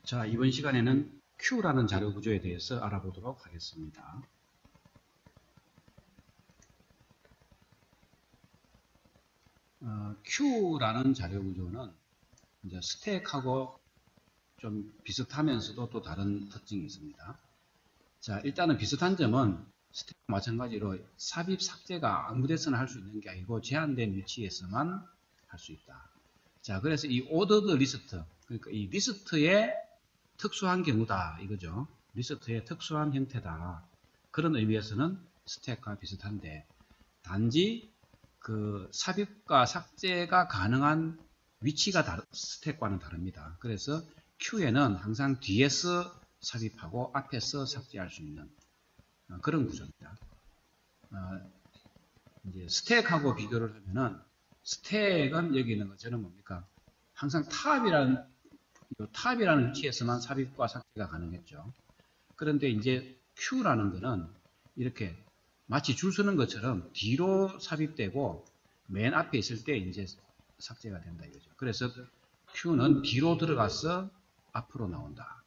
자, 이번 시간에는 Q라는 자료 구조에 대해서 알아보도록 하겠습니다. Q라는 자료 구조는 이제 스택하고 좀 비슷하면서도 또 다른 특징이 있습니다. 자, 일단은 비슷한 점은 스택과 마찬가지로 삽입 삭제가 아무 데서나 할 수 있는 게 아니고 제한된 위치에서만 할 수 있다. 자, 그래서 이 ordered list, 그러니까 이 리스트의 특수한 경우다 이거죠. 리스트의 특수한 형태다. 그런 의미에서는 스택과 비슷한데 단지 그 삽입과 삭제가 가능한 위치가 스택과는 다릅니다. 그래서 Q에는 항상 뒤에서 삽입하고 앞에서 삭제할 수 있는 그런 구조입니다. 이제 스택하고 비교를 하면은 스택은 여기 있는 것처럼 뭡니까? 항상 탑이라는 위치에서만 삽입과 삭제가 가능했죠. 그런데 이제 Q라는 거는 이렇게 마치 줄 서는 것처럼 뒤로 삽입되고 맨 앞에 있을 때 이제 삭제가 된다 이거죠. 그래서 Q는 뒤로 들어가서 앞으로 나온다.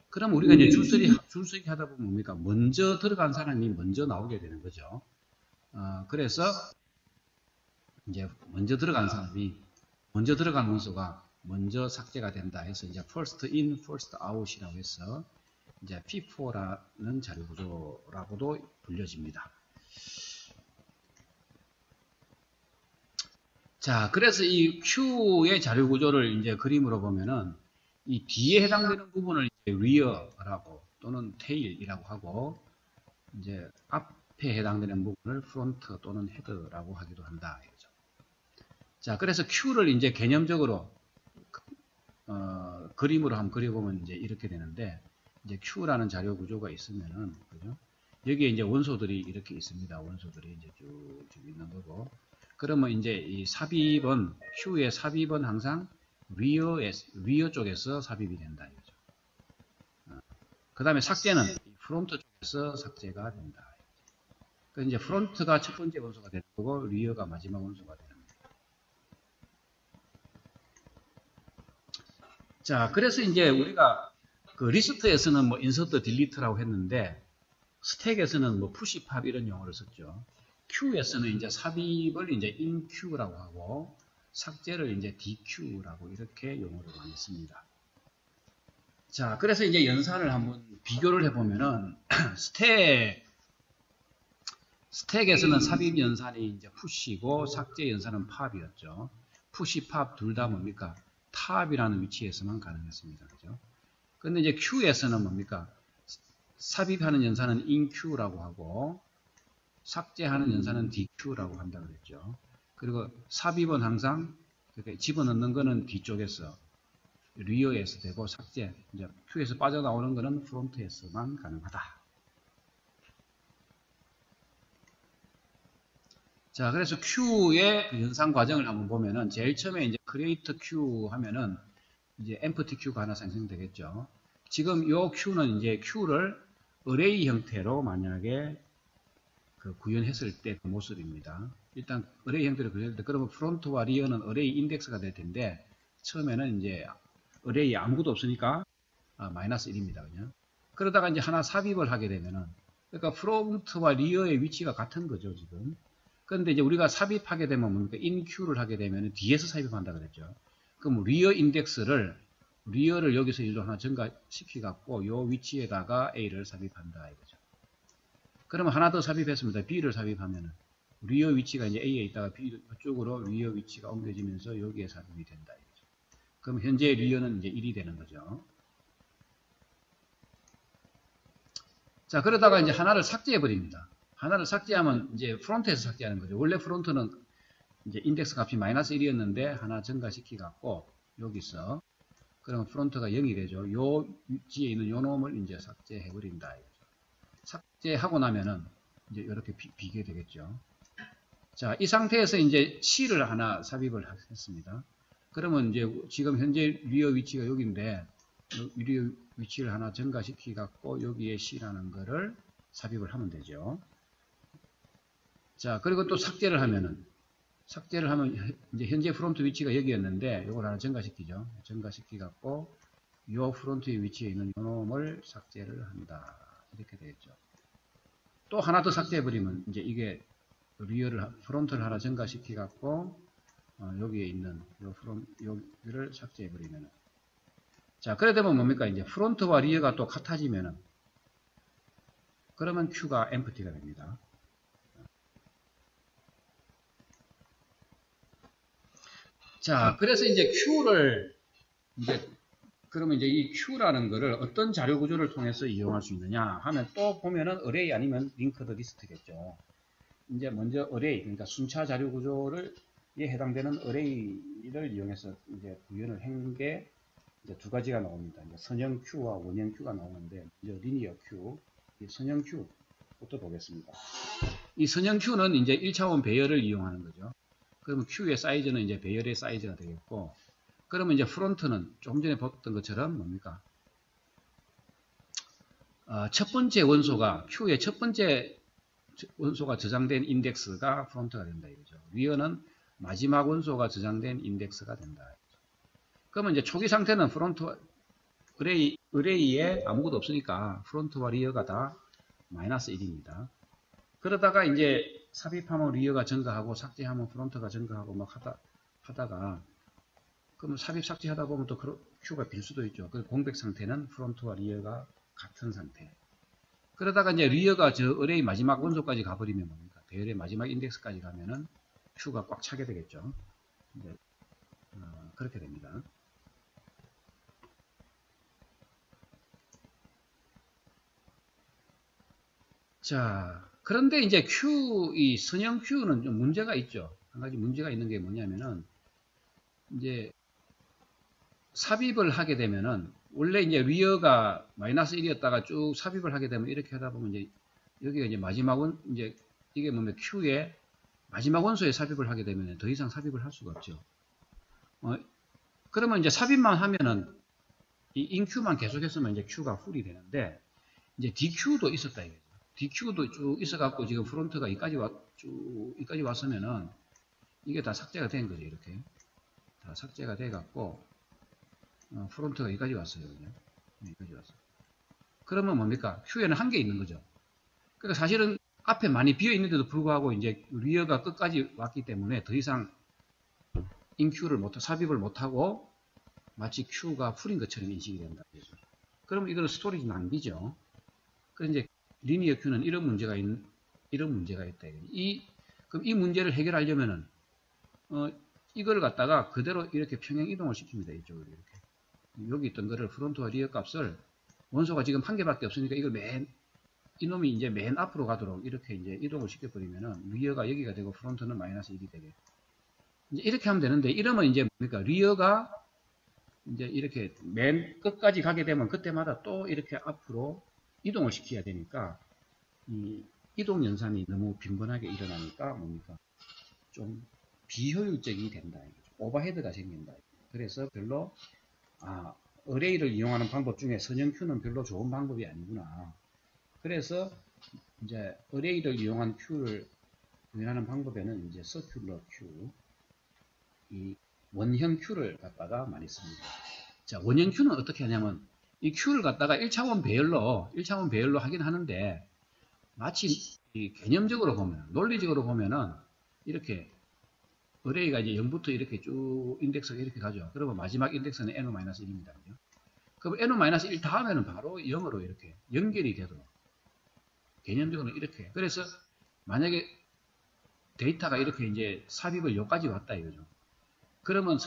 그럼 우리가 이제 줄서기 하다 보면 뭡니까? 먼저 들어간 사람이 먼저 나오게 되는 거죠. 그래서 이제 먼저 들어간 사람이 먼저 들어간 문서가 먼저 삭제가 된다 해서 이제 first in, first out이라고 해서 이제 P4라는 자료 구조라고도 불려집니다. 자, 그래서 이 Q의 자료 구조를 이제 그림으로 보면은 이 뒤에 해당되는 부분을 이제 rear라고 또는 tail이라고 하고 이제 앞에 해당되는 부분을 front 또는 head라고 하기도 한다. 이거죠. 자, 그래서 Q를 이제 개념적으로 그림으로 한번 그려보면 이제 이렇게 되는데 이제 Q라는 자료 구조가 있으면은 그죠? 여기에 이제 원소들이 이렇게 있습니다. 원소들이 이제 쭉 있는 거고. 그러면 이제 이 삽입은 Q의 삽입은 항상 리어 쪽에서 삽입이 된다 이거죠. 그 다음에 삭제는 프론트 쪽에서 삭제가 된다. 그 이제 프론트가 첫 번째 원소가 되는 거고 리어가 마지막 원소가 되는 거예요. 자, 그래서 이제 우리가 그 리스트에서는 뭐 인서트 딜리트라고 했는데 스택에서는 뭐 푸시 팝 이런 용어를 썼죠. Q에서는 이제 삽입을 이제 inQ라고 하고 삭제를 이제 DQ라고 이렇게 용어를 많이 씁니다. 자, 그래서 이제 연산을 한번 비교를 해보면은 스택에서는 삽입 연산이 이제 푸시고 삭제 연산은 팝이었죠. 푸시 팝 둘 다 뭡니까? 탑이라는 위치에서만 가능했습니다. 그죠? 근데 이제 Q에서는 뭡니까? 삽입하는 연산은 inQ라고 하고 삭제하는 연산은 DQ라고 한다고 그랬죠. 그리고 삽입은 항상 집어넣는 거는 뒤쪽에서 리어에서 되고 삭제, 이제 Q에서 빠져나오는 거는 프론트에서만 가능하다. 자, 그래서 Q의 연산 과정을 한번 보면은 제일 처음에 이제 create Q 하면은 이제 empty Q가 하나 생성되겠죠. 지금 이 Q는 이제 Q를 array 형태로 만약에 그 구현했을 때 그 모습입니다. 일단 array 형태로 구현했을 때 그러면 프론트와 리어는 array 인덱스가 될 텐데 처음에는 이제 array에 아무것도 없으니까 마이너스 1입니다. 그냥. 그러다가 이제 하나 삽입을 하게 되면은 그러니까 프론트와 리어의 위치가 같은 거죠, 지금. 그런데 이제 우리가 삽입하게 되면 뭡니까? inQ를 하게 되면 뒤에서 삽입한다 그랬죠. 그럼 리어 인덱스를 리어를 여기서 일로 하나 증가시키 갖고 요 위치에다가 A를 삽입한다 이거죠. 그러면 하나 더 삽입했습니다. B를 삽입하면은 리어 위치가 이제 A에 있다가 B 쪽으로 리어 위치가 옮겨지면서 여기에 삽입이 된다 이거죠. 그럼 현재 리어는 이제 1이 되는 거죠. 자, 그러다가 이제 하나를 삭제해 버립니다. 하나를 삭제하면 이제 프론트에서 삭제하는 거죠. 원래 프론트는 이제 인덱스 값이 마이너스 1이었는데 하나 증가시키 갖고 여기서 그러면 프론트가 0이 되죠. 요 위치에 있는 요 놈을 이제 삭제해 버린다. 삭제하고 나면은 이제 이렇게 비게 되겠죠. 자, 이 상태에서 이제 C를 하나 삽입을 했습니다. 그러면 이제 지금 현재 리어 위치가 여기인데 리어 위치를 하나 증가시키 갖고 여기에 C라는 거를 삽입을 하면 되죠. 자, 그리고 또 삭제를 하면 이제 현재 프론트 위치가 여기였는데 이걸 하나 증가시키죠. 증가시키 갖고 요 프론트에 위치해 있는 요 놈을 삭제를 한다. 이렇게 되겠죠. 또 하나 더 삭제해버리면 이제 이게 프론트를 하나 증가시키 갖고 여기에 있는 여기를 삭제해버리면, 자, 그래 되면 뭡니까? 이제 프론트와 리어가 또 같아지면은, 그러면 Q가 empty가 됩니다. 자, 그래서 이제 Q를 그러면 이제 이 Q라는 거를 어떤 자료 구조를 통해서 이용할 수 있느냐 하면, 또 보면은 어레이 아니면 링크드 리스트겠죠. 이제 먼저 어레이, 그러니까 순차 자료 구조를 에 해당되는 어레이를 이용해서 이제 구현을 한 게 이제 두 가지가 나옵니다. 이제 선형 Q와 원형 Q가 나오는데, 이제 리니어 Q, 이 선형 Q부터 보겠습니다. 이 선형 Q는 이제 1차원 배열을 이용하는 거죠. 그러면 Q의 사이즈는 이제 배열의 사이즈가 되겠고, 그러면 이제 프론트는 조금 전에 봤던 것처럼 뭡니까? 첫 번째 원소가, Q의 첫 번째 원소가 저장된 인덱스가 프론트가 된다 이거죠. 리어는 마지막 원소가 저장된 인덱스가 된다. 그러면 이제 초기 상태는 프론트 어레이에 아무것도 없으니까 프론트와 리어가 다 마이너스 1입니다. 그러다가 이제 삽입하면 리어가 증가하고 삭제하면 프론트가 증가하고 막 하다가 그러면 삽입 삭제하다 보면 또 Q가 빌 수도 있죠. 그 공백 상태는 프론트와 리어가 같은 상태. 그러다가 이제 리어가 저 어레이 마지막 원소까지 가버리면 뭡니까? 배열의 마지막 인덱스까지 가면은 Q가 꽉 차게 되겠죠. 이제 그렇게 됩니다. 자, 그런데 이제 이 선형 Q는 좀 문제가 있죠. 한 가지 문제가 있는 게 뭐냐면은, 이제 삽입을 하게 되면은, 원래 이제 리어가 마이너스 1이었다가 쭉 삽입을 하게 되면 이렇게 하다 보면 이제 여기가 이제 이제 이게 뭐냐면 Q의 마지막 원소에 삽입을 하게 되면 더 이상 삽입을 할 수가 없죠. 그러면 이제 삽입만 하면은 이 inQ만 계속했으면 이제 Q가 풀이 되는데, 이제 DQ도 있었다 이거죠. DQ도 쭉 있어갖고 지금 프론트가 여기까지 왔으면은 이게 다 삭제가 된 거죠. 이렇게 다 삭제가 돼갖고 프론트가 여기까지 왔어요. 그냥 여기까지 왔어요. 그러면 뭡니까? Q에는 한 개 있는 거죠. 그러니까 사실은 앞에 많이 비어 있는데도 불구하고 이제 리어가 끝까지 왔기 때문에 더 이상 인Q를 삽입을 못하고 마치 Q가 풀인 것처럼 인식이 된다. 그러면 이거는 스토리지 낭비죠. 그래서 이제 리니어 Q는 이런 문제가 있다. 그럼 이 문제를 해결하려면은 이걸 갖다가 그대로 이렇게 평행 이동을 시킵니다. 이쪽으로 이렇게. 여기 있던 거를 프론트와 리어 값을, 원소가 지금 한 개밖에 없으니까 이걸 이놈이 이제 맨 앞으로 가도록 이렇게 이제 이동을 시켜버리면은 리어가 여기가 되고 프론트는 마이너스 1이 되게. 이제 이렇게 하면 되는데, 이러면 이제 뭡니까? 리어가 이제 이렇게 맨 끝까지 가게 되면 그때마다 또 이렇게 앞으로 이동을 시켜야 되니까 이 이동 연산이 너무 빈번하게 일어나니까 뭡니까? 좀 비효율적이 된다. 오버헤드가 생긴다. 그래서 별로 어레이를 이용하는 방법 중에 선형 Q는 별로 좋은 방법이 아니구나. 그래서 이제 어레이를 이용한 Q를 구현하는 방법에는 이제 서큘러 Q, 이 원형 Q를 갖다가 많이 씁니다. 자, 원형 Q는 어떻게 하냐면 이 Q를 갖다가 1차원 배열로 하긴 하는데, 마치 이 개념적으로 보면, 논리적으로 보면은 이렇게 어레이가 이제 0부터 이렇게 쭉 인덱스가 이렇게 가죠. 그러면 마지막 인덱스는 n-1입니다. 그럼 n-1 다음에는 바로 0으로 이렇게 연결이 되도록 개념적으로는 이렇게. 그래서 만약에 데이터가 이렇게 이제 삽입을 여기까지 왔다 이거죠. 그러면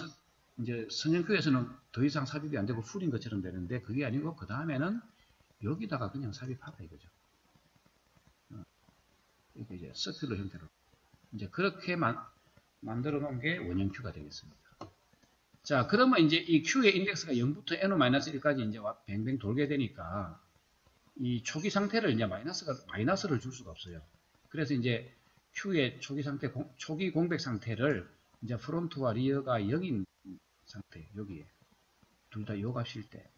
이제 선형표에서는 더 이상 삽입이 안 되고 풀인 것처럼 되는데, 그게 아니고 그 다음에는 여기다가 그냥 삽입하다 이거죠. 이렇게 이제 서큘러 형태로 이제 그렇게 만들어 놓은 게 원형 Q가 되겠습니다. 자, 그러면 이제 이 Q의 인덱스가 0부터 n-1까지 이제 뱅뱅 돌게 되니까 이 초기 상태를 이제 마이너스를 줄 수가 없어요. 그래서 이제 Q의 초기 공백 상태를 이제 프론트와 리어가 0인 상태, 여기에 둘 다 요 값일 때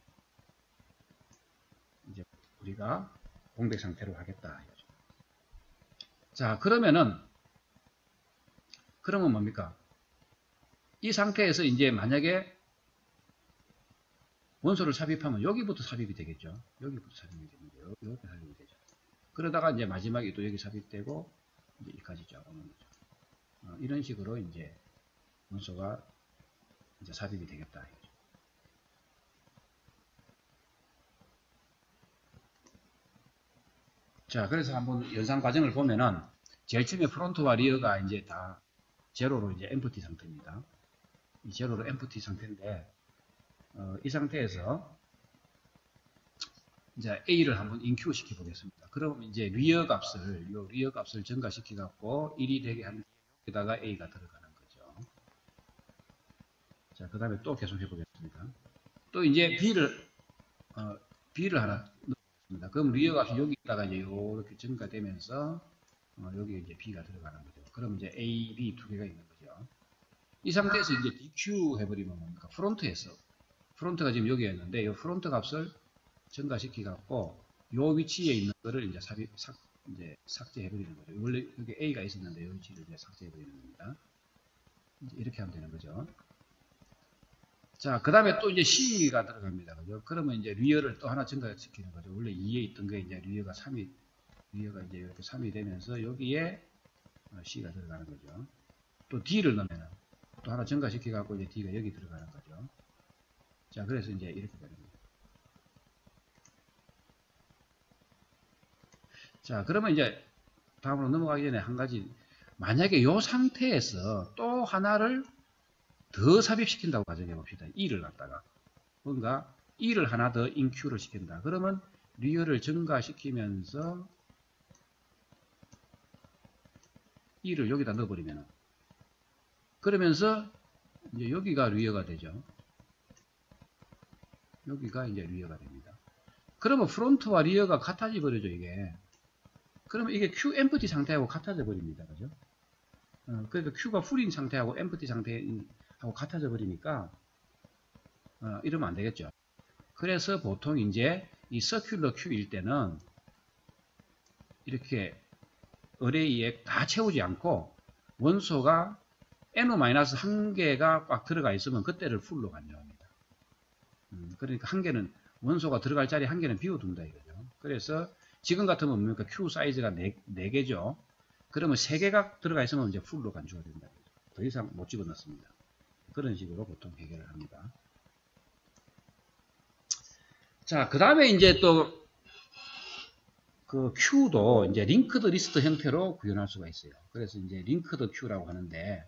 이제 우리가 공백 상태로 하겠다. 자, 그러면 뭡니까? 이 상태에서 이제 만약에 원소를 삽입하면 여기부터 삽입이 되겠죠. 여기부터 삽입이 되는데 여기 삽입이 되죠. 그러다가 이제 마지막에 또 여기 삽입되고 이제 여기까지 쫙 오는 거죠. 이런 식으로 이제 원소가 이제 삽입이 되겠다. 자, 그래서 한번 연산 과정을 보면은 제일 처음에 프론트와 리어가 이제 다 제로로 이제 엠프티 상태입니다. 이 제로로 엠프티 상태인데 이 상태에서 이제 A를 한번 인큐 시켜 보겠습니다. 그럼 이제 리어 값을 증가시켜 갖고 1이 되게 한 뒤에다가 A가 들어가는 거죠. 자, 그 다음에 또 계속 해보겠습니다. 또 이제 B를 하나 넣습니다. 그럼 리어 값이 여기다가 이제 이렇게 증가되면서 여기 이제 B가 들어가는 거죠. 그럼 이제 A, B 두 개가 있는 거죠. 이 상태에서 이제 DQ 해버리면 뭡니까? 프론트가 지금 여기였는데 이 프론트 값을 증가시켜 갖고 요 위치에 있는 거를 이제 삭제해 버리는 거죠. 원래 여기 A가 있었는데 이 위치를 이제 삭제해 버리는 겁니다. 이제 이렇게 하면 되는 거죠. 자, 그 다음에 또 이제 C가 들어갑니다. 그죠? 그러면 이제 리어를 또 하나 증가시키는 거죠. 원래 2에 있던 게 이제 리어가 이제 이렇게 3이 되면서 여기에 C가 들어가는 거죠. 또 D를 넣으면 또 하나 증가시켜 갖고 이제 D가 여기 들어가는 거죠. 자, 그래서 이제 이렇게 되는 거죠. 자, 그러면 이제 다음으로 넘어가기 전에 한 가지, 만약에 이 상태에서 또 하나를 더 삽입시킨다고 가정해 봅시다. 2를 갖다가 뭔가 2를 하나 더 인큐를 시킨다. 그러면 리어를 증가시키면서 2를 여기다 넣어버리면 그러면서 이제 여기가 리어가 되죠. 여기가 이제 리어가 됩니다. 그러면 프론트와 리어가 같아져 버리죠, 이게. 그러면 이게 Q empty 상태하고 같아져 버립니다. 그죠? 그러니까 Q가 풀인 상태하고 empty 상태하고 같아져 버리니까, 이러면 안 되겠죠. 그래서 보통 이제 이 circular Q일 때는 이렇게 어레이에 다 채우지 않고 원소가 n-1개가 꽉 들어가 있으면 그때를 풀로 간주합니다. 그러니까 한 개는 원소가 들어갈 자리 한 개는 비워둔다 이거죠. 그래서 지금 같으면 뭡니까? Q 사이즈가 4개죠. 그러면 3개가 들어가 있으면 이제 풀로 간주가 된다. 더 이상 못 집어넣습니다. 그런 식으로 보통 해결을 합니다. 자, 그 다음에 이제 또 그 Q도 이제 링크드 리스트 형태로 구현할 수가 있어요. 그래서 이제 링크드 Q라고 하는데,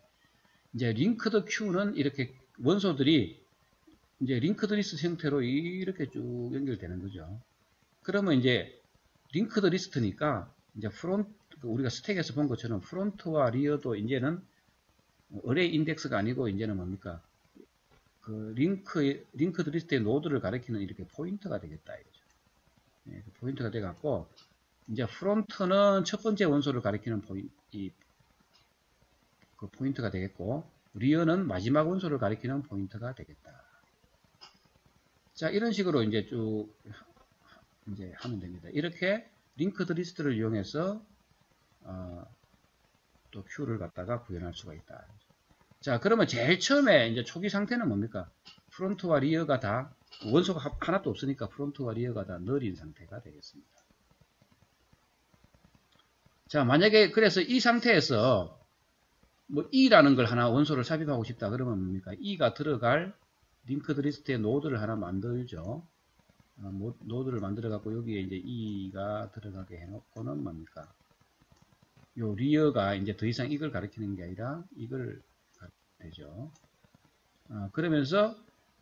이제 링크드 Q는 이렇게 원소들이 이제 링크드 리스트 형태로 이렇게 쭉 연결되는 거죠. 그러면 이제 링크드 리스트니까 이제 우리가 스택에서 본 것처럼 프론트와 리어도 이제는 어레이 인덱스가 아니고 이제는 뭡니까? 그 링크드 리스트의 노드를 가리키는 이렇게 포인터가 되겠다 이거죠. 네, 포인터가 돼 갖고 이제 프론트는 첫 번째 원소를 가리키는 포인트가 되겠고, 리어는 마지막 원소를 가리키는 포인터가 되겠다. 자, 이런 식으로 이제 쭉 이제 하면 됩니다. 이렇게 링크드 리스트를 이용해서 또 Q를 갖다가 구현할 수가 있다. 자, 그러면 제일 처음에 이제 초기 상태는 뭡니까? 프론트와 리어가 다 원소가 하나도 없으니까 프론트와 리어가 다 널인 상태가 되겠습니다. 자, 만약에 그래서 이 상태에서 뭐 E라는 걸 하나 원소를 삽입하고 싶다 그러면 뭡니까? E가 들어갈 링크드 리스트의 노드를 하나 만들죠. 노드를 만들어 갖고 여기에 이제 E가 들어가게 해놓고는 뭡니까? 요 리어가 이제 더 이상 이걸 가리키는 게 아니라 이걸 가리키면 되죠. 그러면서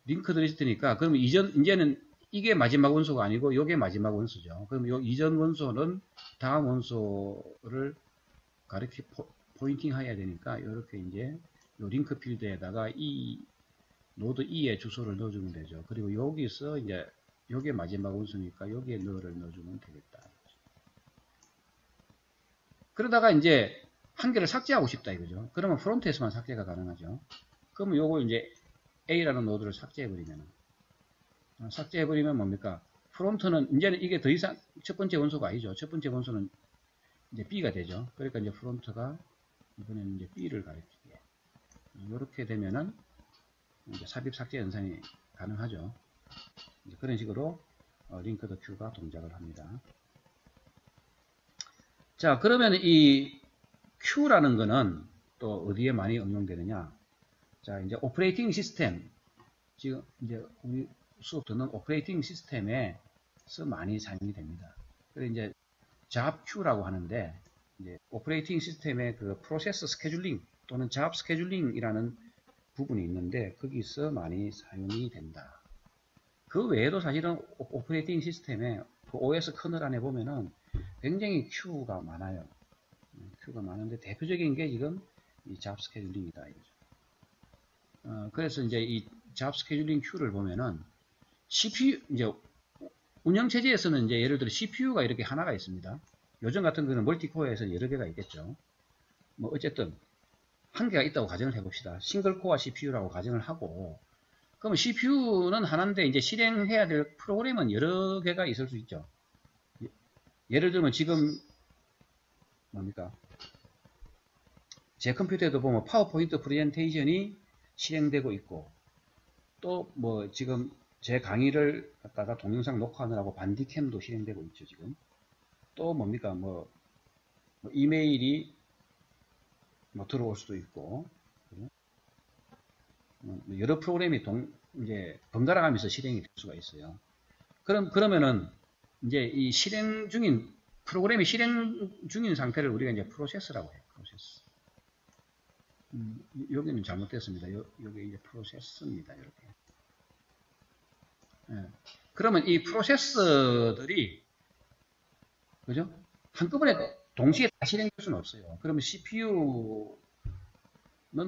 링크드 리스트니까 그러면 이제는 이게 마지막 원소가 아니고 이게 마지막 원소죠. 그럼 요 이전 원소는 다음 원소를 포인팅 해야 되니까 이렇게 이제 요 링크 필드에다가 노드 E의 주소를 넣어주면 되죠. 그리고 여기서 이제 요게 마지막 원소니까 여기에 너를 넣어주면 되겠다. 그러다가 이제 한 개를 삭제하고 싶다 이거죠. 그러면 프론트에서만 삭제가 가능하죠. 그러면 요거 이제 A라는 노드를 삭제해버리면 뭡니까? 프론트는 이제는 이게 더 이상 첫 번째 원소가 아니죠. 첫 번째 원소는 이제 B가 되죠. 그러니까 이제 프론트가 이번에는 이제 B를 가리키게. 이렇게 되면은 이제 삽입 삭제 연산이 가능하죠. 그런 식으로 링크드 큐가 동작을 합니다. 자, 그러면 이 Q라는 거는 또 어디에 많이 응용되느냐? 자, 이제 오퍼레이팅 시스템, 지금 이제 우리 수업 듣는 오퍼레이팅 시스템에서 많이 사용이 됩니다. 그래서 이제 잡 Q라고 하는데, 이제 오퍼레이팅 시스템의 그 프로세스 스케줄링 또는 잡 스케줄링이라는 부분이 있는데 거기서 많이 사용이 된다. 그 외에도 사실은 오퍼레이팅 시스템의 그 OS 커널 안에 보면은 굉장히 Q가 많아요. Q가 많은데 대표적인 게 지금 이 잡 스케줄링이다. 그래서 이제 이 잡 스케줄링 Q를 보면은 CPU, 이제 운영체제에서는 이제 예를 들어 CPU가 이렇게 하나가 있습니다. 요즘 같은 거는 멀티코어에서 여러 개가 있겠죠. 뭐 어쨌든 한 개가 있다고 가정을 해봅시다. 싱글코어 CPU라고 가정을 하고, 그러면 CPU는 하나인데 이제 실행해야 될 프로그램은 여러 개가 있을 수 있죠. 예를 들면 지금 뭡니까? 제 컴퓨터에도 보면 파워포인트 프레젠테이션이 실행되고 있고, 또 뭐 지금 제 강의를 갖다가 동영상 녹화하느라고 반디캠도 실행되고 있죠, 지금. 또 뭡니까? 뭐 이메일이 뭐 들어올 수도 있고, 여러 프로그램이 이제 번갈아 가면서 실행이 될 수가 있어요. 그러면은 이제 이 실행 중인 프로그램이 실행 중인 상태를 우리가 이제 프로세스라고 해요. 프로세스. 여기는 잘못됐습니다. 여기 이제 프로세스입니다. 이렇게. 예. 그러면 이 프로세스들이 그죠? 한꺼번에 동시에 다 실행될 수는 없어요. 그러면 CPU는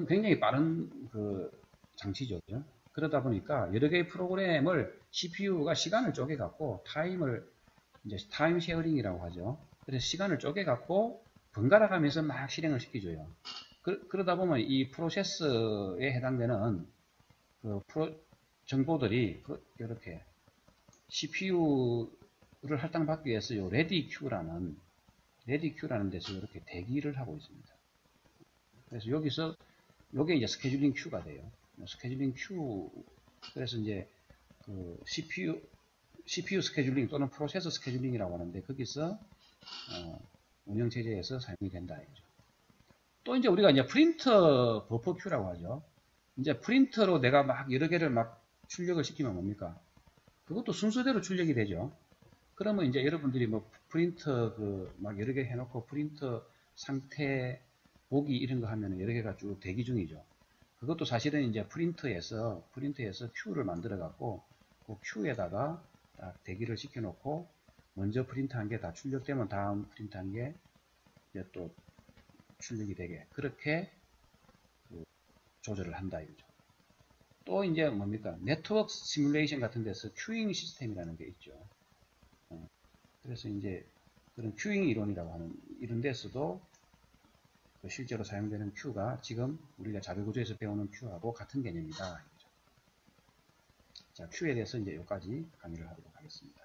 굉장히 빠른 그 장치죠. 그죠? 그러다 보니까 여러 개의 프로그램을 CPU가 시간을 쪼개 갖고 이제 타임 쉐어링이라고 하죠. 그래서 시간을 쪼개 갖고 번갈아 가면서 막 실행을 시켜줘요. 그러다 보면 이 프로세스에 해당되는 그 정보들이 이렇게 CPU를 할당받기 위해서 요 레디큐라는 데서 이렇게 대기를 하고 있습니다. 그래서 여기서 요게 이제 스케줄링 큐가 돼요. 스케줄링 큐, 그래서 이제 그 CPU 스케줄링 또는 프로세서 스케줄링이라고 하는데 거기서 운영체제에서 사용이 된다 이거죠. 또 이제 우리가 이제 프린터 버퍼 큐라고 하죠. 이제 프린터로 내가 막 여러 개를 막 출력을 시키면 뭡니까? 그것도 순서대로 출력이 되죠. 그러면 이제 여러분들이 뭐 프린터 막 여러 개 해놓고 프린터 상태 보기 이런 거 하면 여러 개가 쭉 대기 중이죠. 그것도 사실은 이제 프린터에서 큐를 만들어 갖고 그 큐에다가 딱 대기를 시켜 놓고 먼저 프린트 한 게 다 출력되면 다음 프린트 한 게 이제 또 출력이 되게 그렇게 조절을 한다 이거죠. 또 이제 뭡니까? 네트워크 시뮬레이션 같은 데서 큐잉 시스템이라는 게 있죠. 그래서 이제 그런 큐잉 이론이라고 하는 이런 데서도 실제로 사용되는 큐가 지금 우리가 자료구조에서 배우는 큐하고 같은 개념이다. 자, 큐에 대해서 이제 여기까지 강의를 하도록 하겠습니다.